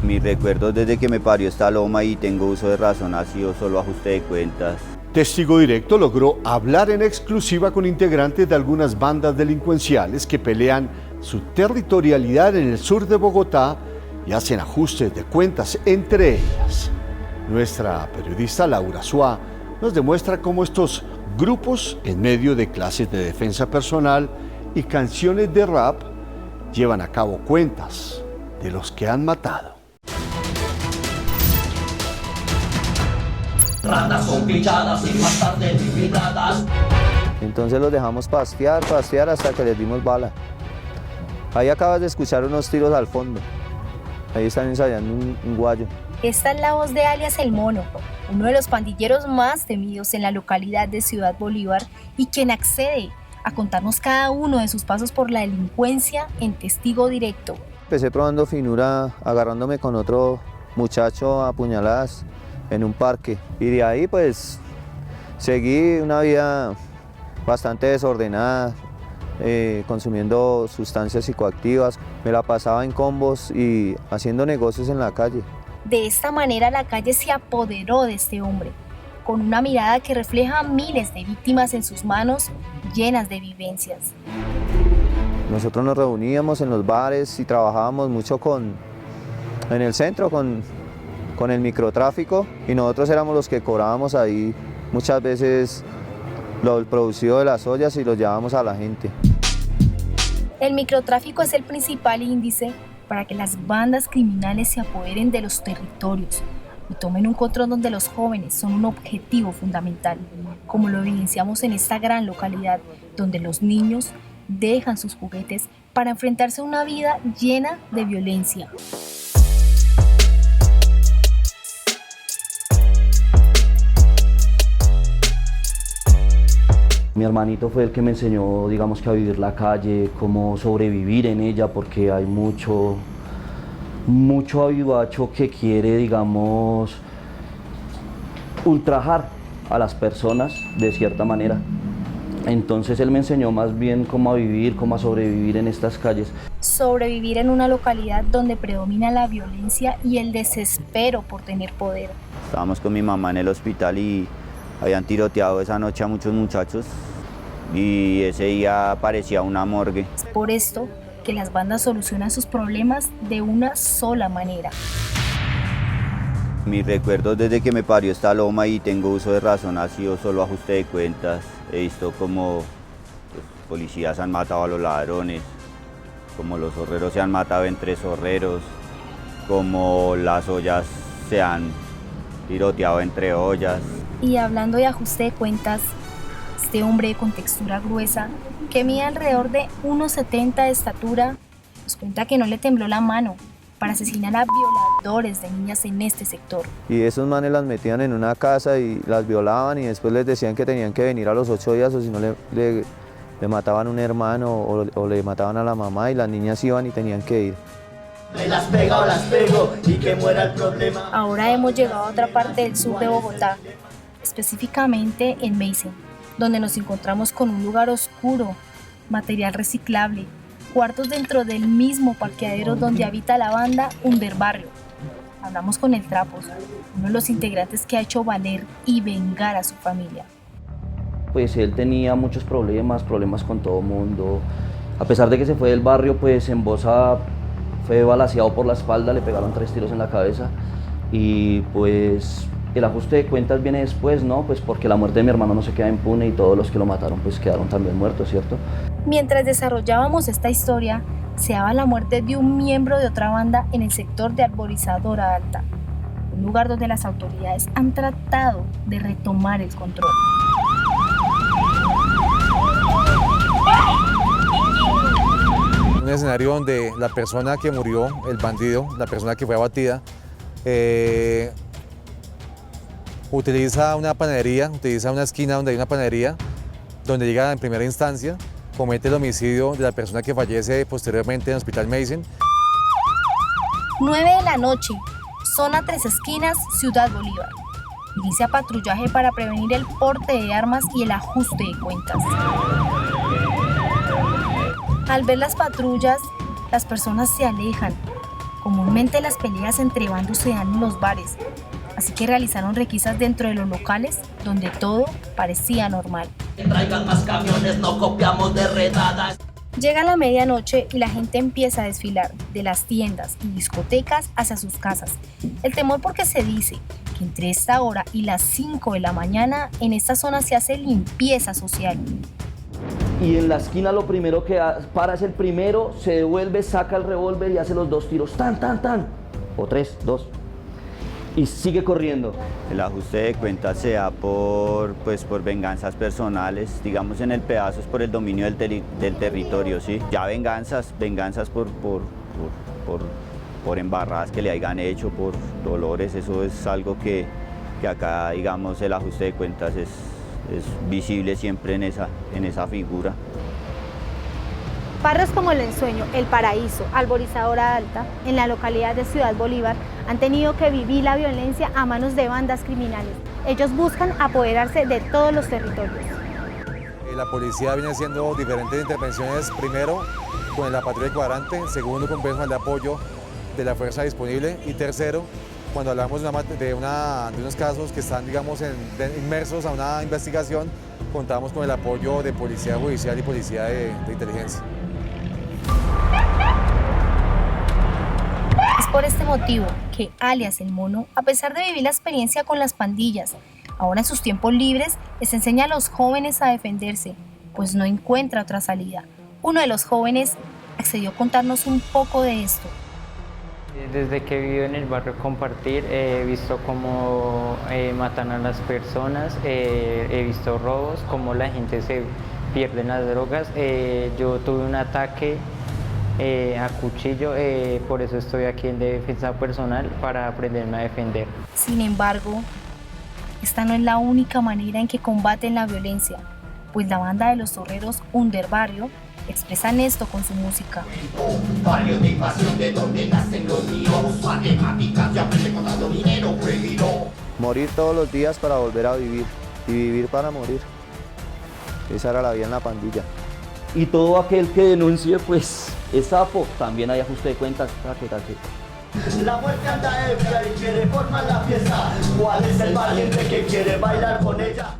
Mis recuerdos desde que me parió esta loma y tengo uso de razón ha sido solo ajuste de cuentas. Testigo Directo logró hablar en exclusiva con integrantes de algunas bandas delincuenciales que pelean su territorialidad en el sur de Bogotá y hacen ajustes de cuentas entre ellas. Nuestra periodista Laura Suá nos demuestra cómo estos grupos, en medio de clases de defensa personal y canciones de rap, llevan a cabo cuentas de los que han matado. Ratas son pilladas y más tarde liquidadas. Entonces los dejamos pastear hasta que les dimos bala. Ahí acabas de escuchar unos tiros al fondo. Ahí están ensayando un guayo. Esta es la voz de alias El Mono, uno de los pandilleros más temidos en la localidad de Ciudad Bolívar y quien accede a contarnos cada uno de sus pasos por la delincuencia en Testigo Directo. Empecé probando finura, agarrándome con otro muchacho a puñaladas en un parque. Y de ahí pues seguí una vida bastante desordenada, consumiendo sustancias psicoactivas. Me la pasaba en combos y haciendo negocios en la calle. De esta manera la calle se apoderó de este hombre, con una mirada que refleja miles de víctimas en sus manos llenas de vivencias. Nosotros nos reuníamos en los bares y trabajábamos mucho en el centro con el microtráfico y nosotros éramos los que cobrábamos ahí muchas veces el producido de las ollas y los llevábamos a la gente. El microtráfico es el principal índice para que las bandas criminales se apoderen de los territorios y tomen un control donde los jóvenes son un objetivo fundamental, como lo evidenciamos en esta gran localidad, donde los niños dejan sus juguetes para enfrentarse a una vida llena de violencia. Mi hermanito fue el que me enseñó, digamos que a vivir la calle, cómo sobrevivir en ella, porque hay mucho avivacho que quiere, digamos, ultrajar a las personas de cierta manera. Entonces él me enseñó más bien cómo a vivir, cómo a sobrevivir en estas calles. Sobrevivir en una localidad donde predomina la violencia y el desespero por tener poder. Estábamos con mi mamá en el hospital y habían tiroteado esa noche a muchos muchachos y ese día parecía una morgue. Es por esto que las bandas solucionan sus problemas de una sola manera. Mis recuerdos desde que me parió esta loma y tengo uso de razón ha sido solo ajuste de cuentas. He visto como los policías han matado a los ladrones, como los zorreros se han matado entre zorreros, como las ollas se han tiroteado entre ollas. Y hablando de ajuste de cuentas, este hombre con textura gruesa, que mide alrededor de 1,70 de estatura, nos cuenta que no le tembló la mano para asesinar a violadores de niñas en este sector. Y esos manes las metían en una casa y las violaban y después les decían que tenían que venir a los 8 días o si no le mataban a un hermano o le mataban a la mamá y las niñas iban y tenían que ir. Me las pega o las pego y que muera el problema. Ahora hemos llegado a otra parte del sur de Bogotá, específicamente en Meissen, donde nos encontramos con un lugar oscuro, material reciclable, cuartos dentro del mismo parqueadero donde habita la banda Underbarrio. Hablamos con el Trapos, uno de los integrantes que ha hecho valer y vengar a su familia. Pues él tenía muchos problemas con todo el mundo. A pesar de que se fue del barrio, pues en Bosa fue balaceado por la espalda, le pegaron 3 tiros en la cabeza y pues el ajuste de cuentas viene después, ¿no? Pues porque la muerte de mi hermano no se queda impune y todos los que lo mataron pues quedaron también muertos, ¿cierto? Mientras desarrollábamos esta historia, se daba la muerte de un miembro de otra banda en el sector de Arborizadora Alta, un lugar donde las autoridades han tratado de retomar el control. Un escenario donde la persona que murió, el bandido, la persona que fue abatida, utiliza una panadería, utiliza una esquina donde hay una panadería, donde llega en primera instancia, comete el homicidio de la persona que fallece posteriormente en el Hospital Meissen. 9 de la noche, zona Tres Esquinas, Ciudad Bolívar. Inicia patrullaje para prevenir el porte de armas y el ajuste de cuentas. Al ver las patrullas, las personas se alejan, Comúnmente las peleas entre bandos se dan en los bares, así que realizaron requisas dentro de los locales donde todo parecía normal. Traigan más camiones, no copiamos de redadas. Llega la medianoche y la gente empieza a desfilar de las tiendas y discotecas hacia sus casas. El temor porque se dice que entre esta hora y las 5 de la mañana en esta zona se hace limpieza social. Y en la esquina lo primero que para es el primero, se devuelve, saca el revólver y hace los 2 tiros, tan, tan, tan, o 3, 2, y sigue corriendo. El ajuste de cuentas se da por venganzas personales, digamos en el pedazo es por el dominio del territorio, ¿sí? Ya venganzas por embarradas que le hayan hecho, por dolores, eso es algo que acá, digamos, el ajuste de cuentas es visible siempre en esa figura. Barrios como El Ensueño, El Paraíso, Alborizadora Alta, en la localidad de Ciudad Bolívar, han tenido que vivir la violencia a manos de bandas criminales. Ellos buscan apoderarse de todos los territorios. La policía viene haciendo diferentes intervenciones, primero con la patrulla de cuadrante, segundo con personal de apoyo de la fuerza disponible y tercero, cuando hablamos de unos casos que están, digamos, inmersos a una investigación, contamos con el apoyo de policía judicial y policía de inteligencia. Es por este motivo que alias El Mono, a pesar de vivir la experiencia con las pandillas, ahora en sus tiempos libres les enseña a los jóvenes a defenderse, pues no encuentra otra salida. Uno de los jóvenes accedió a contarnos un poco de esto. Desde que he vivido en el barrio Compartir he visto cómo matan a las personas, he visto robos, cómo la gente se pierde en las drogas. Yo tuve un ataque a cuchillo, por eso estoy aquí en defensa personal, para aprenderme a defender. Sin embargo, esta no es la única manera en que combaten la violencia, pues la banda de los zorreros Underbarrio expresan esto con su música. Barrio de invasión de donde nacen los míos, matemáticas, ya aprende contando dinero, prohibido. Morir todos los días para volver a vivir y vivir para morir. Esa era la vida en la pandilla. Y todo aquel que denuncie, pues, es sapo. También hay ajuste de cuentas. La muerte anda ebria y quiere formar la fiesta. ¿Cuál es el valiente que quiere bailar con ella?